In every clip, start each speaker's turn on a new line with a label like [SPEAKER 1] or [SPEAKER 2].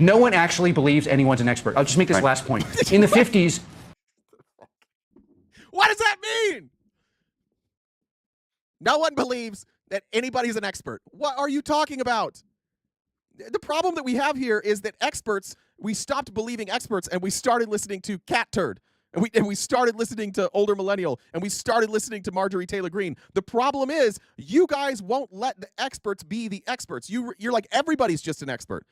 [SPEAKER 1] No one actually believes anyone's an expert. I'll just make this last point. In the 50s...
[SPEAKER 2] What does that mean? No one believes that anybody's an expert. What are you talking about? The problem that we have here is that experts, we stopped believing experts and we started listening to Cat Turd. And we started listening to Older Millennial, and we started listening to Marjorie Taylor Greene. The problem is you guys won't let the experts be the experts. You're like, everybody's just an expert.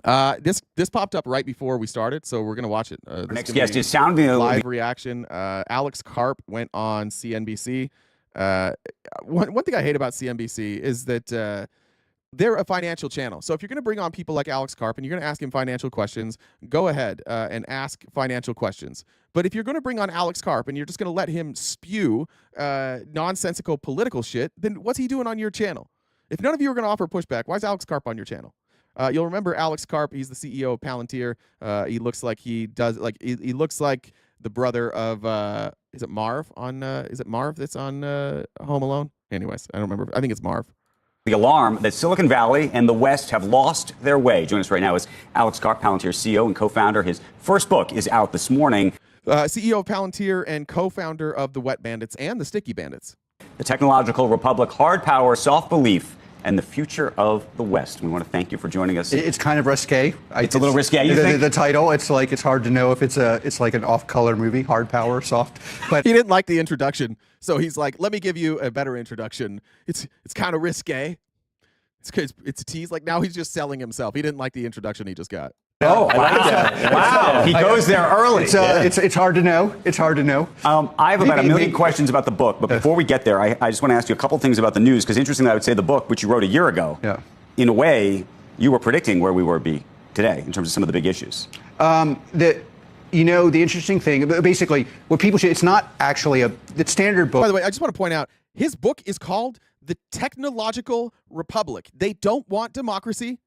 [SPEAKER 2] This popped up right before we started, so we're gonna watch it.
[SPEAKER 3] Our next guest is sounding a
[SPEAKER 2] live reaction. Alex Karp went on CNBC. One thing I hate about CNBC is that they're a financial channel. So if you're going to bring on people like Alex Karp and you're going to ask him financial questions, go ahead and ask financial questions. But if you're going to bring on Alex Karp and you're just going to let him spew nonsensical political shit, then what's he doing on your channel? If none of you are going to offer pushback, why is Alex Karp on your channel? You'll remember Alex Karp. He's the CEO of Palantir. He looks like he looks like the brother of is it Marv on is it Marv that's on Home Alone? Anyways, I don't remember. I think it's Marv.
[SPEAKER 3] The alarm that Silicon Valley and the West have lost their way. Joining us right now is Alex Karp, Palantir CEO and co-founder. His first book is out this morning.
[SPEAKER 2] CEO of Palantir and co-founder of the Wet Bandits and the Sticky Bandits.
[SPEAKER 3] The Technological Republic, Hard Power, Soft Belief, and the Future of the West. We want to thank you for joining us.
[SPEAKER 1] It's kind of risque.
[SPEAKER 3] It's a little risque, you think?
[SPEAKER 1] The title, it's hard to know if it's like an off-color movie, Hard Power, Soft. But
[SPEAKER 2] he didn't like the introduction, so he's like, let me give you a better introduction. It's kind of risque. It's a tease. Like, now he's just selling himself. He didn't like the introduction he just got.
[SPEAKER 3] Oh, I like that. Wow. He goes there early.
[SPEAKER 1] It's hard to know. It's hard to know.
[SPEAKER 3] I have about a million questions about the book, but before we get there, I just want to ask you a couple things about the news, because interestingly, I would say the book, which you wrote a year ago, in a way, you were predicting where we would be today in terms of some of the big issues.
[SPEAKER 1] The interesting thing, basically, what people should, it's not actually the standard book.
[SPEAKER 2] By the way, I just want to point out, his book is called The Technological Republic. They don't want democracy.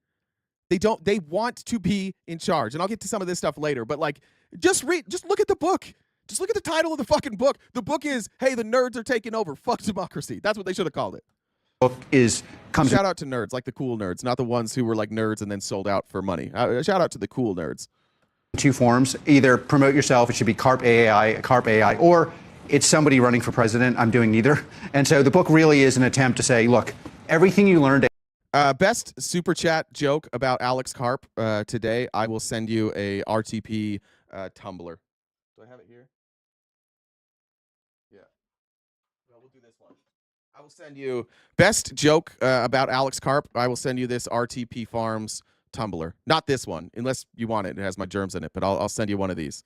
[SPEAKER 2] They want to be in charge. And I'll get to some of this stuff later, but like, just look at the book. Just look at the title of the fucking book. The book is, hey, the nerds are taking over. Fuck democracy. That's what they should have called it. Shout out to nerds, like the cool nerds, not the ones who were like nerds and then sold out for money. Shout out to the cool nerds.
[SPEAKER 1] Two forms, either promote yourself, it should be Karp AI, or it's somebody running for president. I'm doing neither. And so the book really is an attempt to say, look, everything you learned.
[SPEAKER 2] Best super chat joke about Alex Karp today. I will send you a RTP Tumblr. Do I have it here? Yeah. Well, we'll do this one. I will send you best joke about Alex Karp. I will send you this RTP Farms Tumblr. Not this one, unless you want it. It has my germs in it, but I'll send you one of these.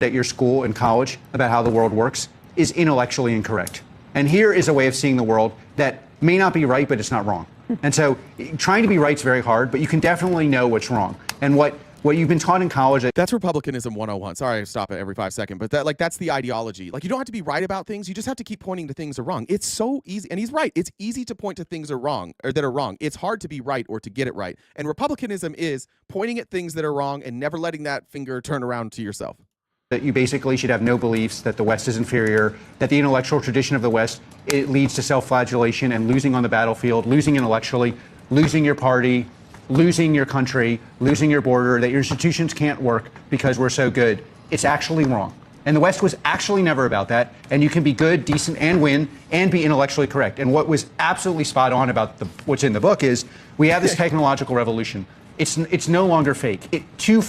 [SPEAKER 1] At your school and college about how the world works is intellectually incorrect. And here is a way of seeing the world that may not be right, but it's not wrong. And so trying to be right is very hard, but you can definitely know what's wrong. And what you've been taught in college.
[SPEAKER 2] That's Republicanism 101. Sorry, I stop it every 5 seconds. But that's the ideology. Like, you don't have to be right about things. You just have to keep pointing to things are wrong. It's so easy. And he's right. It's easy to point to things are wrong or that are wrong. It's hard to be right or to get it right. And Republicanism is pointing at things that are wrong and never letting that finger turn around to yourself.
[SPEAKER 1] That you basically should have no beliefs, that the West is inferior, that the intellectual tradition of the West, it leads to self-flagellation and losing on the battlefield, losing intellectually, losing your party, losing your country, losing your border, that your institutions can't work because we're so good. It's actually wrong. And the West was actually never about that. And you can be good, decent, and win, and be intellectually correct. And what was absolutely spot on about what's in the book is we have this technological revolution. It's no longer fake. 3,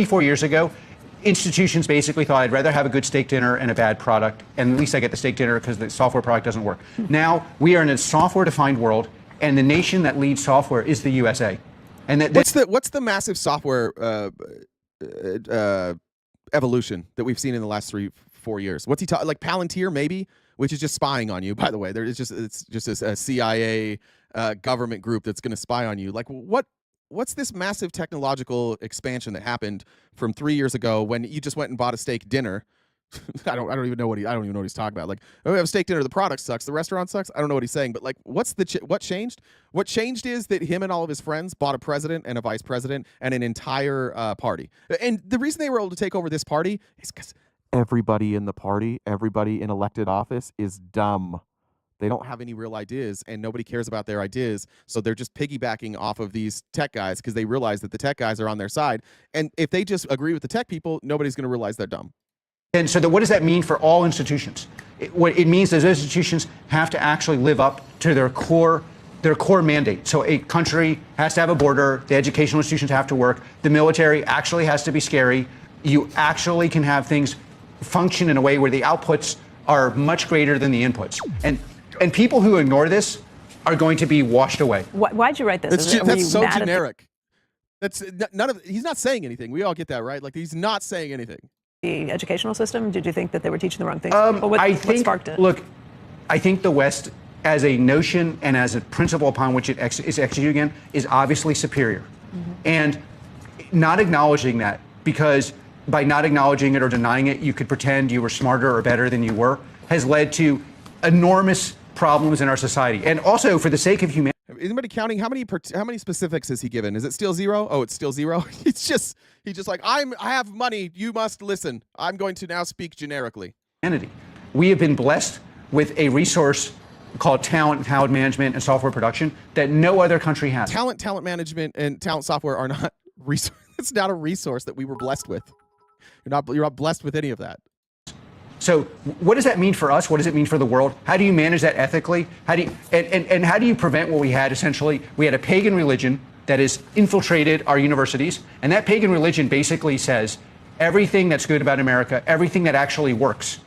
[SPEAKER 1] 4 years ago, institutions basically thought I'd rather have a good steak dinner and a bad product, and at least I get the steak dinner because the software product doesn't work. Now we are in a software-defined world, and the nation that leads software is the USA. And
[SPEAKER 2] what's the massive software evolution that we've seen in the last 3-4 years? What's he talking like Palantir maybe, which is just spying on you? By the way, it's just a CIA government group that's going to spy on you. Like what's this massive technological expansion that happened from 3 years ago when you just went and bought a steak dinner? I don't even know what he's talking about. Like, oh, we have a steak dinner, the product sucks, the restaurant sucks. I don't know what he's saying, but like, what changed? What changed is that him and all of his friends bought a president and a vice president and an entire party. And the reason they were able to take over this party is because everybody in the party, everybody in elected office is dumb. They don't have any real ideas, and nobody cares about their ideas. So they're just piggybacking off of these tech guys because they realize that the tech guys are on their side. And if they just agree with the tech people, nobody's going to realize they're dumb.
[SPEAKER 1] And so what does that mean for all institutions? What it means is those institutions have to actually live up to their core mandate. So a country has to have a border, the educational institutions have to work, the military actually has to be scary. You actually can have things function in a way where the outputs are much greater than the inputs. And people who ignore this are going to be washed away.
[SPEAKER 4] Why'd you write this?
[SPEAKER 2] That's so generic. That's none of. He's not saying anything. We all get that, right? Like, he's not saying anything.
[SPEAKER 4] The educational system? Did you think that they were teaching the wrong things?
[SPEAKER 1] What
[SPEAKER 4] sparked it?
[SPEAKER 1] Look, I think the West, as a notion and as a principle upon which it is executed again, is obviously superior. Mm-hmm. And not acknowledging that, because by not acknowledging it or denying it, you could pretend you were smarter or better than you were, has led to enormous problems in our society. And also, for the sake of humanity.
[SPEAKER 2] Is anybody counting how many specifics has he given? Is it still 0? Oh, it's still 0. He's just like, I have money. You must listen. I'm going to now speak generically.
[SPEAKER 1] We have been blessed with a resource called talent management and software production that no other country has.
[SPEAKER 2] Talent management and talent software are not resource. It's not a resource that we were blessed with. You're not blessed with any of that.
[SPEAKER 1] So what does that mean for us? What does it mean for the world? How do you manage that ethically? How do you, and how do you prevent what we had? Essentially, we had a pagan religion that has infiltrated our universities, and that pagan religion basically says everything that's good about America, everything that actually works,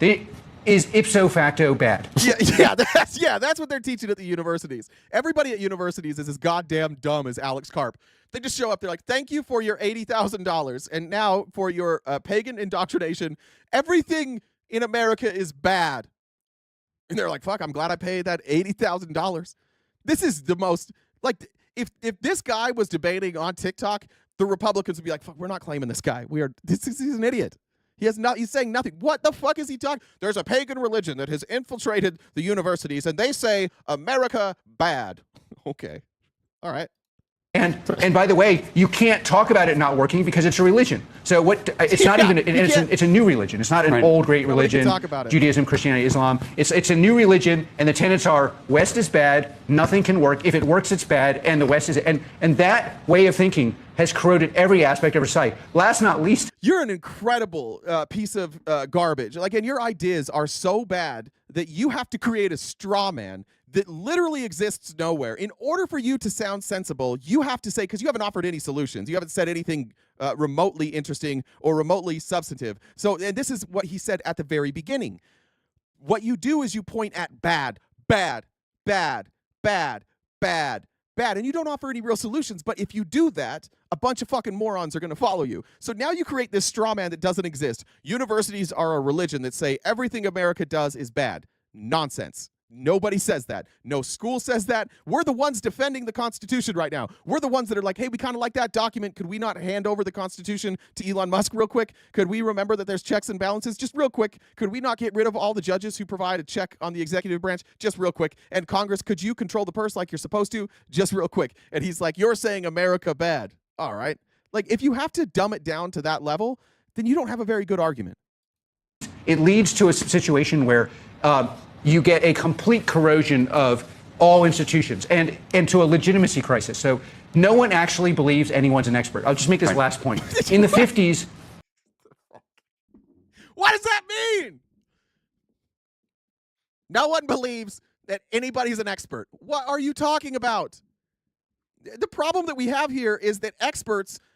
[SPEAKER 1] is ipso facto bad.
[SPEAKER 2] That's what they're teaching at the universities. Everybody at universities is as goddamn dumb as Alex Karp. They just show up. They're like, thank you for your $80,000. And now for your pagan indoctrination, everything in America is bad. And they're like, fuck, I'm glad I paid that $80,000. This is the most, like, if this guy was debating on TikTok, the Republicans would be like, fuck, we're not claiming this guy. He's an idiot. He's saying nothing. What the fuck is he talking? There's a pagan religion that has infiltrated the universities, and they say America bad. Okay. All right.
[SPEAKER 1] And by the way, you can't talk about it not working because it's a religion. So it's not even it's a new religion. It's not an old great religion.
[SPEAKER 2] Talk about it.
[SPEAKER 1] Judaism, Christianity, Islam. It's a new religion, and the tenets are West is bad, nothing can work. If it works, it's bad, and the West is and that way of thinking has corroded every aspect of our society. Last not least,
[SPEAKER 2] you're an incredible piece of garbage. Like, and your ideas are so bad that you have to create a straw man that literally exists nowhere. In order for you to sound sensible, you have to say, because you haven't offered any solutions, you haven't said anything remotely interesting or remotely substantive. So, and this is what he said at the very beginning. What you do is you point at bad, and you don't offer any real solutions. But if you do that, a bunch of fucking morons are going to follow you. So now you create this straw man that doesn't exist. Universities are a religion that say everything America does is bad. Nonsense. Nobody says that. No school says that. We're the ones defending the Constitution right now. We're the ones that are like, hey, we kind of like that document. Could we not hand over the Constitution to Elon Musk real quick? Could we remember that there's checks and balances? Just real quick. Could we not get rid of all the judges who provide a check on the executive branch? Just real quick. And Congress, could you control the purse like you're supposed to? Just real quick. And he's like, you're saying America bad. All right. Like, if you have to dumb it down to that level, then you don't have a very good argument.
[SPEAKER 1] It leads to a situation where you get a complete corrosion of all institutions and to a legitimacy crisis. So no one actually believes anyone's an expert. I'll just make this last point. In the 50s.
[SPEAKER 2] What does that mean? No one believes that anybody's an expert. What are you talking about? The problem that we have here is that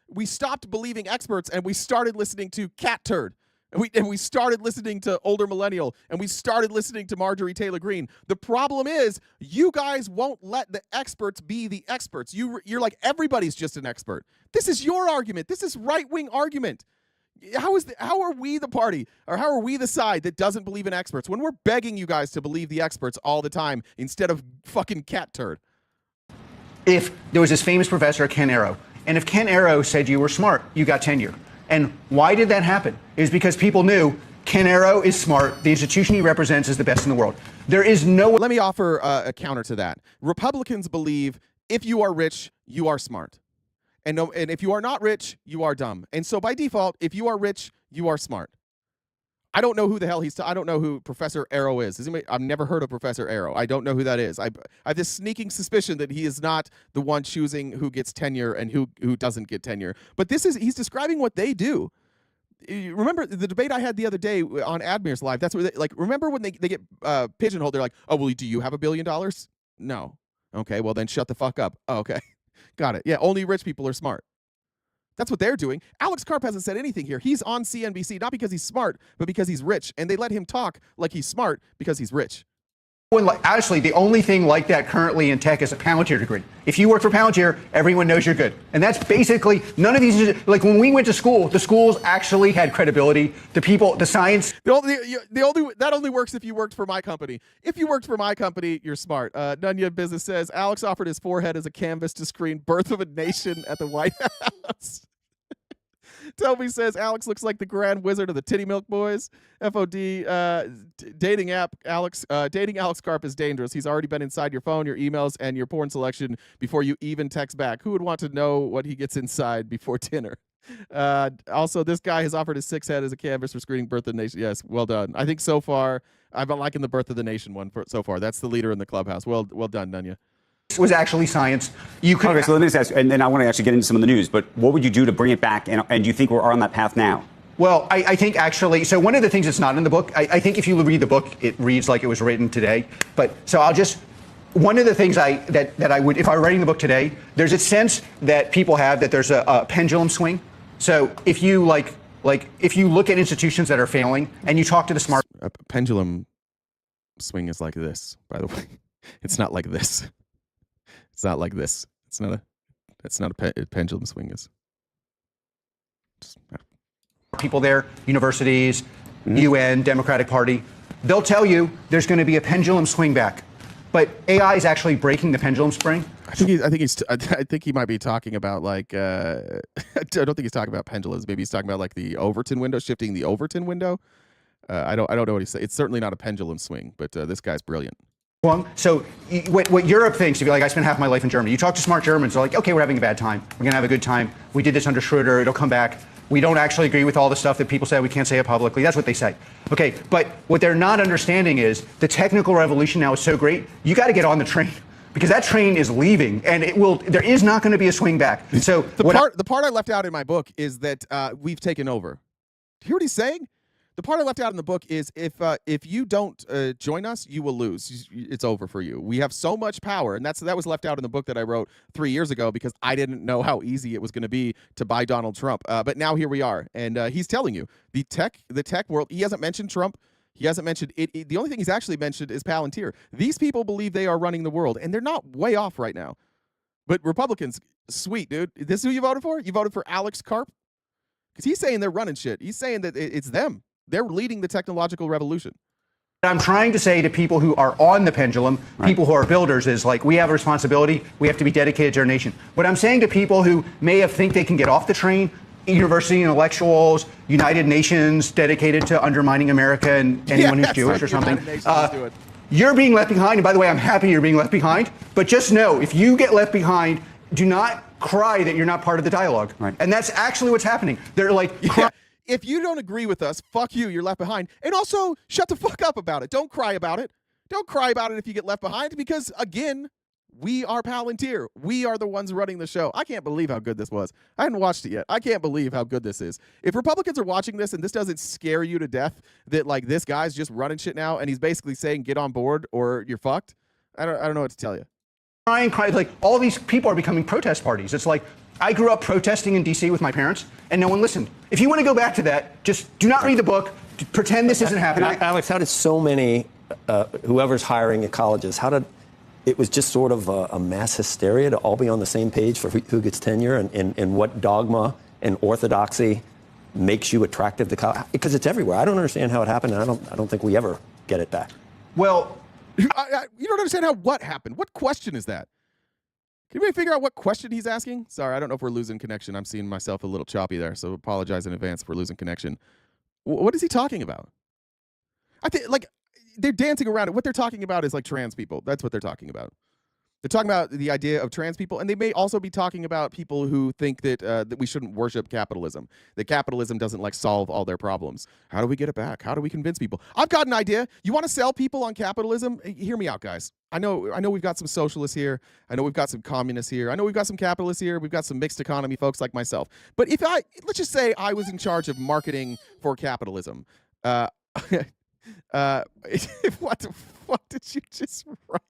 [SPEAKER 2] we stopped believing experts and we started listening to cat turd. And we started listening to older millennial, and we started listening to Marjorie Taylor Greene. The problem is, you guys won't let the experts be the experts. You're like, everybody's just an expert. This is your argument. This is right-wing argument. How are we the party, or how are we the side that doesn't believe in experts when we're begging you guys to believe the experts all the time instead of fucking cat turd?
[SPEAKER 1] If there was this famous professor, Ken Arrow, and if Ken Arrow said you were smart, you got tenure. And why did that happen? It was because people knew Ken Arrow is smart. The institution he represents is the best in the world. There is no...
[SPEAKER 2] Let me offer a counter to that. Republicans believe if you are rich, you are smart. And if you are not rich, you are dumb. And so by default, if you are rich, you are smart. I don't know who the hell I don't know who Professor Arrow is. I've never heard of Professor Arrow. I don't know who that is. I have this sneaking suspicion that he is not the one choosing who gets tenure and who doesn't get tenure. But he's describing what they do. You remember the debate I had the other day on Admir's Live? That's where remember when they get pigeonholed? They're like, oh, well, do you have $1 billion? No. Okay, well then shut the fuck up. Oh, okay. Got it. Yeah, only rich people are smart. That's what they're doing. Alex Karp hasn't said anything here. He's on CNBC, not because he's smart, but because he's rich. And they let him talk like he's smart because he's rich.
[SPEAKER 1] Honestly, the only thing like that currently in tech is a Palantir degree. If you work for Palantir, everyone knows you're good. And that's basically, none of these, like when we went to school, the schools actually had credibility. The people, the science.
[SPEAKER 2] That only works if you worked for my company. If you worked for my company, you're smart. Nunya Business says, Alex offered his forehead as a canvas to screen Birth of a Nation at the White House. Toby says Alex looks like the Grand Wizard of the Titty Milk Boys. FOD dating app dating Alex Karp is dangerous. He's already been inside your phone, your emails, and your porn selection before you even text back. Who would want to know what he gets inside before dinner? Also, this guy has offered his 6 head as a canvas for screening Birth of the Nation. Yes, well done. I think so far I've been liking the Birth of the Nation one so far. That's the leader in the clubhouse. Well done, Nunya.
[SPEAKER 1] Was actually science. You could.
[SPEAKER 3] Okay, so let me just ask, and then I want to actually get into some of the news, but what would you do to bring it back, and do you think we're on that path now?
[SPEAKER 1] Well, I think actually, so one of the things that's not in the book, I think if you read the book, it reads like it was written today. But so one of the things that I would, if I were writing the book today, there's a sense that people have that there's a pendulum swing. So if you if you look at institutions that are failing and you talk to the smart.
[SPEAKER 2] A pendulum swing is like this, by the way. It's not like this. It's not like this. That's not a pendulum swing is.
[SPEAKER 1] People there, universities, UN, Democratic Party, they'll tell you there's going to be a pendulum swing back. But AI is actually breaking the pendulum spring.
[SPEAKER 2] I think he might be talking about I don't think he's talking about pendulums. Maybe he's talking about like the Overton window, shifting the Overton window. I don't know what he's saying. It's certainly not a pendulum swing, but this guy's brilliant.
[SPEAKER 1] So what Europe thinks, if you like, I spent half my life in Germany. You talk to smart Germans, they're like, okay, we're having a bad time. We're going to have a good time. We did this under Schroeder. It'll come back. We don't actually agree with all the stuff that people say. We can't say it publicly. That's what they say. Okay, but what they're not understanding is the technical revolution now is so great, you got to get on the train. Because that train is leaving, and there is not going to be a swing back. So
[SPEAKER 2] the part I left out in my book is that we've taken over. Do you hear what he's saying? The part I left out in the book is if you don't join us, you will lose. It's over for you. We have so much power, and that was left out in the book that I wrote 3 years ago because I didn't know how easy it was going to be to buy Donald Trump. But now here we are, and he's telling you the tech world. He hasn't mentioned Trump. He hasn't mentioned it. The only thing he's actually mentioned is Palantir. These people believe they are running the world, and they're not way off right now. But Republicans, sweet dude, this is who you voted for? You voted for Alex Karp? Because he's saying they're running shit. He's saying that it's them. They're leading the technological revolution.
[SPEAKER 1] I'm trying to say to people who are on the pendulum, people who are builders, is like, we have a responsibility. We have to be dedicated to our nation. What I'm saying to people who may think they can get off the train, university intellectuals, United Nations dedicated to undermining America and anyone who's Jewish or something, you're being left behind. And by the way, I'm happy you're being left behind. But just know, if you get left behind, do not cry that you're not part of the dialogue. Right. And that's actually what's happening. They're like,
[SPEAKER 2] if you don't agree with us, fuck you, you're left behind. And also, shut the fuck up about it. Don't cry about it. Don't cry about it if you get left behind because, again, we are Palantir. We are the ones running the show. I can't believe how good this was. I hadn't watched it yet. I can't believe how good this is. If Republicans are watching this and this doesn't scare you to death that, like, this guy's just running shit now and he's basically saying get on board or you're fucked, I don't know what to tell you.
[SPEAKER 1] Cry, like, all these people are becoming protest parties. It's like, I grew up protesting in D.C. with my parents, and no one listened. If you want to go back to that, just do not read the book. Pretend this isn't happening.
[SPEAKER 5] Alex, how did so many, whoever's hiring at colleges, it was just sort of a mass hysteria to all be on the same page for who gets tenure and what dogma and orthodoxy makes you attractive to college? Because it's everywhere. I don't understand how it happened, and I don't think we ever get it back.
[SPEAKER 1] Well,
[SPEAKER 2] you don't understand how what happened. What question is that? Can anybody figure out what question he's asking? Sorry, I don't know if we're losing connection. I'm seeing myself a little choppy there, so apologize in advance if we're losing connection. What is he talking about? I think, like, they're dancing around it. What they're talking about is, like, trans people. That's what they're talking about. They're talking about the idea of trans people, and they may also be talking about people who think that that we shouldn't worship capitalism, that capitalism doesn't like solve all their problems. How do we get it back? How do we convince people? I've got an idea. You want to sell people on capitalism? Hear me out, guys. I know we've got some socialists here. I know we've got some communists here. I know we've got some capitalists here. We've got some mixed economy folks like myself. But let's just say I was in charge of marketing for capitalism. What did you just write?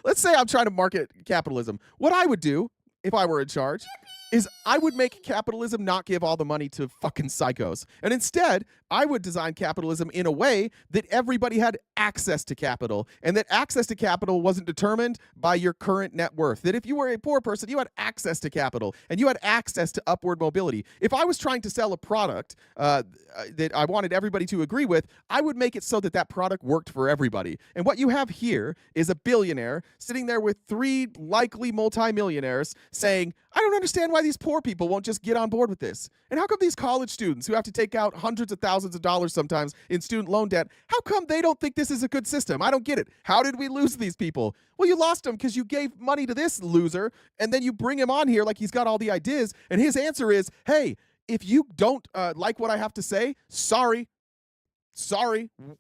[SPEAKER 2] Let's say I'm trying to market capitalism. What I would do if I were in charge is I would make capitalism not give all the money to fucking psychos. And instead, I would design capitalism in a way that everybody had access to capital, and that access to capital wasn't determined by your current net worth. That if you were a poor person, you had access to capital, and you had access to upward mobility. If I was trying to sell a product that I wanted everybody to agree with, I would make it so that that product worked for everybody. And what you have here is a billionaire sitting there with 3 likely multimillionaires saying, I don't understand why these poor people won't just get on board with this. And how come these college students who have to take out hundreds of thousands of dollars sometimes in student loan debt, how come they don't think this is a good system? I don't get it. How did we lose these people? Well, you lost them because you gave money to this loser, and then you bring him on here like he's got all the ideas, and his answer is, hey, if you don't like what I have to say, sorry,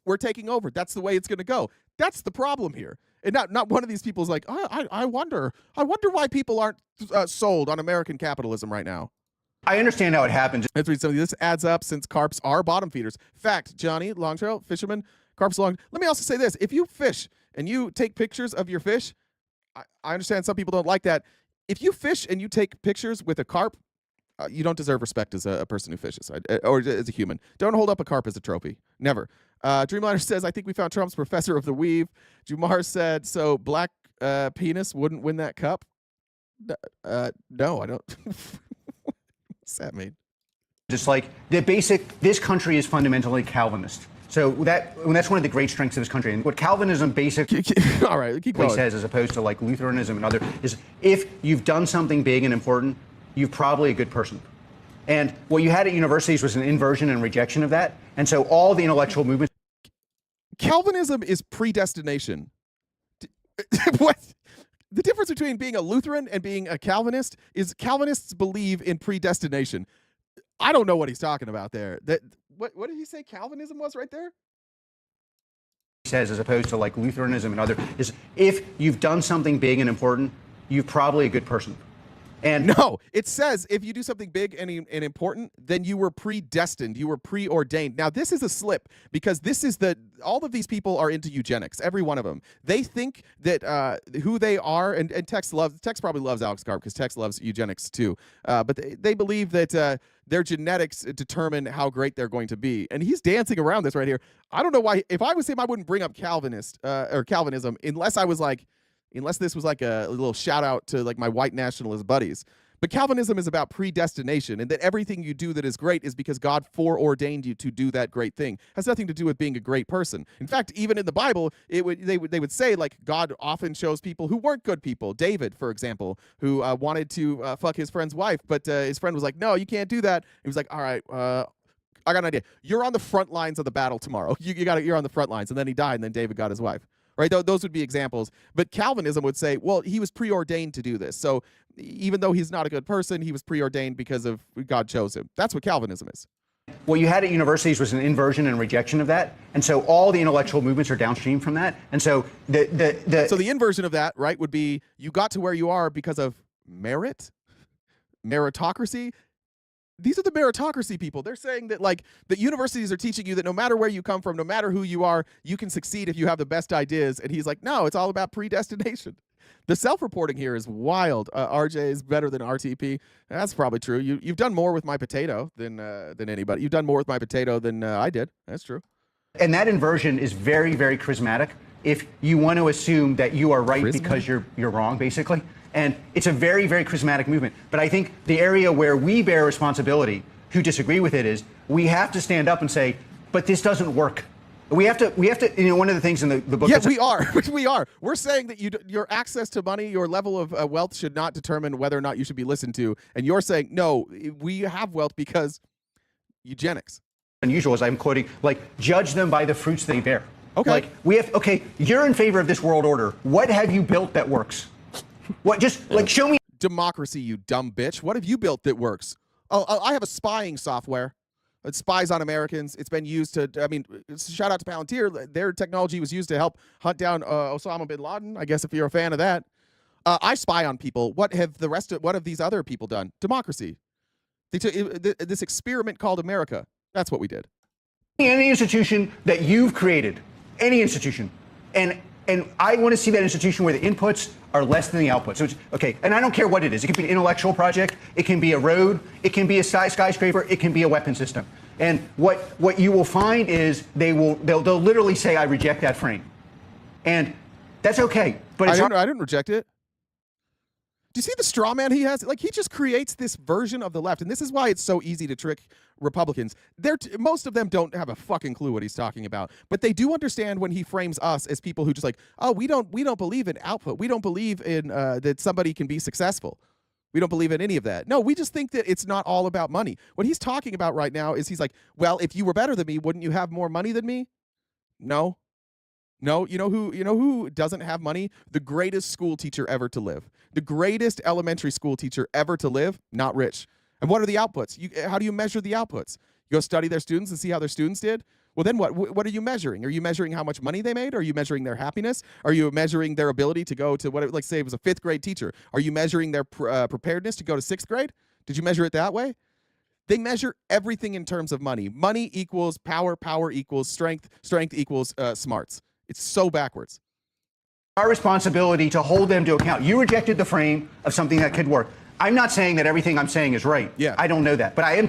[SPEAKER 2] we're taking over. That's the way it's going to go. That's the problem here. And not one of these people is like, I wonder why people aren't sold on American capitalism right now.
[SPEAKER 1] I understand how it happens.
[SPEAKER 2] Let's read some of this. Adds up since carps are bottom feeders. Fact, Johnny, Longtrail, fisherman, carps long. Let me also say this. If you fish and you take pictures of your fish, I understand some people don't like that. If you fish and you take pictures with a carp, you don't deserve respect as a person who fishes or as a human. Don't hold up a carp as a trophy. Never. Dreamliner says, I think we found Trump's professor of the weave. Jumar said, so black penis wouldn't win that cup? No, I don't. What's that mean?
[SPEAKER 1] Just like this country is fundamentally Calvinist. So that's one of the great strengths of this country. And what Calvinism basically
[SPEAKER 2] all right, keep going.
[SPEAKER 1] says, as opposed to like Lutheranism and other, is if you've done something big and important, you're probably a good person. And what you had at universities was an inversion and rejection of that. And so all the intellectual movements.
[SPEAKER 2] Calvinism is predestination. What? The difference between being a Lutheran and being a Calvinist is Calvinists believe in predestination. I don't know what he's talking about there. What did he say Calvinism was right there?
[SPEAKER 1] Says, as opposed to like Lutheranism and other, is if you've done something big and important, you're probably a good person. And
[SPEAKER 2] no, it says if you do something big and important, then you were predestined, you were preordained. Now, this is a slip because all of these people are into eugenics, every one of them. They think that who they are, and Tex probably loves Alex Karp because Tex loves eugenics too. But they believe that their genetics determine how great they're going to be. And he's dancing around this right here. I don't know why. If I was him, I wouldn't bring up Calvinism unless this was like a little shout out to like my white nationalist buddies. But Calvinism is about predestination, and that everything you do that is great is because God foreordained you to do that great thing. It has nothing to do with being a great person. In fact, even in the Bible, they would say like God often chose people who weren't good people. David, for example, who wanted to fuck his friend's wife, but his friend was like, no, you can't do that. He was like, all right, I got an idea. You're on the front lines of the battle tomorrow. You're on the front lines. And then he died, and then David got his wife. Right? Those would be examples. But Calvinism would say, well, he was preordained to do this. So even though he's not a good person, he was preordained because of God chose him. That's what Calvinism is.
[SPEAKER 1] What you had at universities was an inversion and rejection of that. And so all the intellectual movements are downstream from that. And so
[SPEAKER 2] So the inversion of that, right, would be you got to where you are because of meritocracy. These are the meritocracy people. They're saying that like the universities are teaching you that no matter where you come from, no matter who you are, you can succeed if you have the best ideas. And he's like, no, it's all about predestination. The self-reporting here is wild. RJ is better than RTP. That's probably true. You've done more with my potato than anybody. You've done more with my potato than I did. That's true.
[SPEAKER 1] And that inversion is very, very charismatic. If you want to assume that you are right because you're wrong, basically. And it's a very, very charismatic movement. But I think the area where we bear responsibility, who disagree with it, is we have to stand up and say, but this doesn't work. We have to, one of the things in the book.
[SPEAKER 2] Yeah, we are. We're saying that your access to money, your level of wealth should not determine whether or not you should be listened to. And you're saying, no, we have wealth because eugenics.
[SPEAKER 1] Unusual, as I'm quoting, like, judge them by the fruits they bear.
[SPEAKER 2] Okay.
[SPEAKER 1] Like, you're in favor of this world order. What have you built that works? What? Just like show me.
[SPEAKER 2] Democracy, you dumb bitch. What have you built that works? Oh, I have a spying software. It spies on Americans. It's been used to, I mean, shout out to Palantir. Their technology was used to help hunt down Osama bin Laden, I guess, if you're a fan of that. I spy on people. What have these other people done? Democracy. They took this experiment called America. That's what we did.
[SPEAKER 1] Any institution that you've created, any institution, and I want to see that institution where the inputs are less than the outputs. So it's, okay, and I don't care what it is. It can be an intellectual project. It can be a road. It can be a skyscraper. It can be a weapon system. And what you will find is they'll literally say, "I reject that frame," and that's okay. But
[SPEAKER 2] I didn't reject it. Do you see the straw man he has? Like, he just creates this version of the left, and this is why it's so easy to trick Republicans. Most of them don't have a fucking clue what he's talking about, but they do understand when he frames us as people who just like, oh, we don't believe in output. We don't believe in that somebody can be successful. We don't believe in any of that. No, we just think that it's not all about money. What he's talking about right now is he's like, well, if you were better than me, wouldn't you have more money than me? No. No, you know who doesn't have money? The greatest school teacher ever to live. The greatest elementary school teacher ever to live, not rich. And what are the outputs? How do you measure the outputs? You go study their students and see how their students did? Well, then what? What are you measuring? Are you measuring how much money they made? Are you measuring their happiness? Are you measuring their ability to go to like say it was a 5th grade teacher? Are you measuring their preparedness to go to 6th grade? Did you measure it that way? They measure everything in terms of money. Money equals power. Power equals strength. Strength equals smarts. It's so backwards.
[SPEAKER 1] Our responsibility to hold them to account. You rejected the frame of something that could work. I'm not saying that everything I'm saying is right.
[SPEAKER 2] Yeah.
[SPEAKER 1] I don't know that. But I am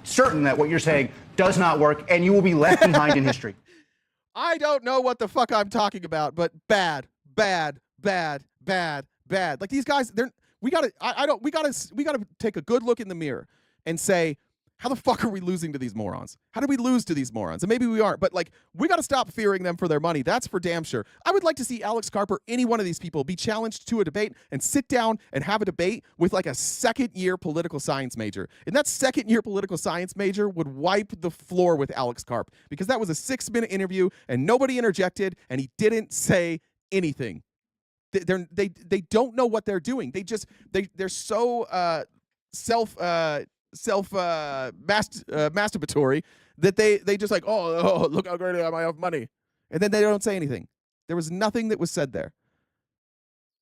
[SPEAKER 1] certain that what you're saying does not work, and you will be left behind in history.
[SPEAKER 2] I don't know what the fuck I'm talking about, but bad. Like these guys, we gotta take a good look in the mirror and say, how the fuck are we losing to these morons? How did we lose to these morons? And maybe we aren't, but like, we got to stop fearing them for their money. That's for damn sure. I would like to see Alex Karp or any one of these people be challenged to a debate and sit down and have a debate with like a 2nd-year political science major. And that 2nd-year political science major would wipe the floor with Alex Karp, because that was a 6-minute interview and nobody interjected and he didn't say anything. They don't know what they're doing. They're so masturbatory that they just like, oh, look how great I am, I have money, and then they don't say anything. There was nothing that was said there.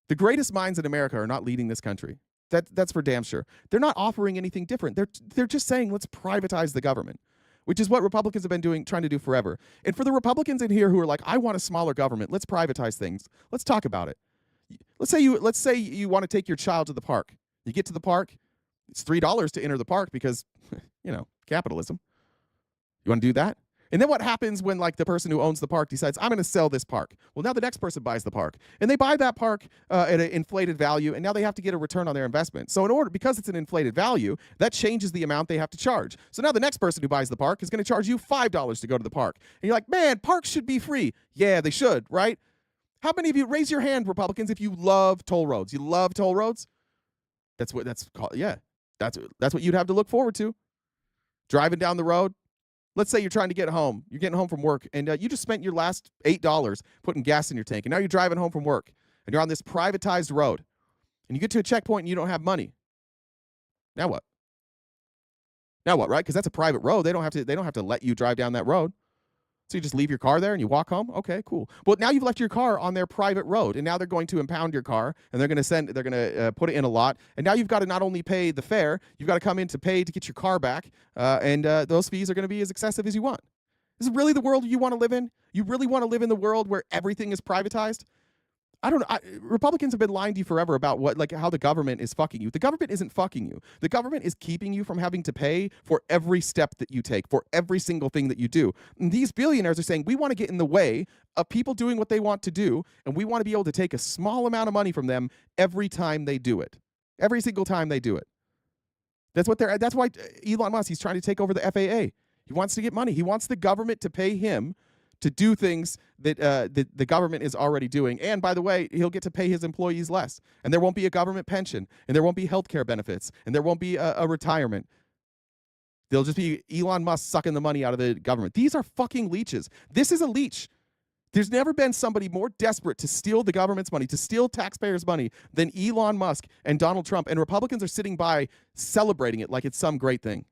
[SPEAKER 2] The greatest minds in America are not leading this country. That's for damn sure. They're not offering anything different. They're just saying, let's privatize the government, which is what Republicans have been trying to do forever. And for the Republicans in here who are like, I want a smaller government, let's privatize things. Let's talk about it. Let's say you want to take your child to the park. You get to the park. It's $3 to enter the park because, capitalism. You want to do that? And then what happens when like the person who owns the park decides, I'm going to sell this park? Well, now the next person buys the park, and they buy that park at an inflated value, and now they have to get a return on their investment. So because it's an inflated value, that changes the amount they have to charge. So now the next person who buys the park is going to charge you $5 to go to the park. And you're like, man, parks should be free. Yeah, they should, right? How many of you, raise your hand, Republicans, if you love toll roads? You love toll roads? That's called, yeah. That's what you'd have to look forward to. Driving down the road. Let's say you're trying to get home. You're getting home from work, and you just spent your last $8 putting gas in your tank, and now you're driving home from work, and you're on this privatized road, and you get to a checkpoint, and you don't have money. Now what? Now what, right? Because that's a private road. They don't have to let you drive down that road. So you just leave your car there and you walk home? Okay, cool. Well, now you've left your car on their private road, and now they're going to impound your car, and they're going to put it in a lot, and now you've got to not only pay the fare, you've got to come in to pay to get your car back, and those fees are going to be as excessive as you want. Is it really the world you want to live in? You really want to live in the world where everything is privatized? I don't know. Republicans have been lying to you forever about how the government is fucking you. The government isn't fucking you. The government is keeping you from having to pay for every step that you take, for every single thing that you do. And these billionaires are saying, we want to get in the way of people doing what they want to do, and we want to be able to take a small amount of money from them every time they do it. Every single time they do it. That's why Elon Musk, he's trying to take over the FAA. He wants to get money. He wants the government to pay him to do things that the government is already doing. And by the way, he'll get to pay his employees less. And there won't be a government pension. And there won't be healthcare benefits. And there won't be a retirement. There'll just be Elon Musk sucking the money out of the government. These are fucking leeches. This is a leech. There's never been somebody more desperate to steal the government's money, to steal taxpayers' money than Elon Musk and Donald Trump. And Republicans are sitting by celebrating it like it's some great thing.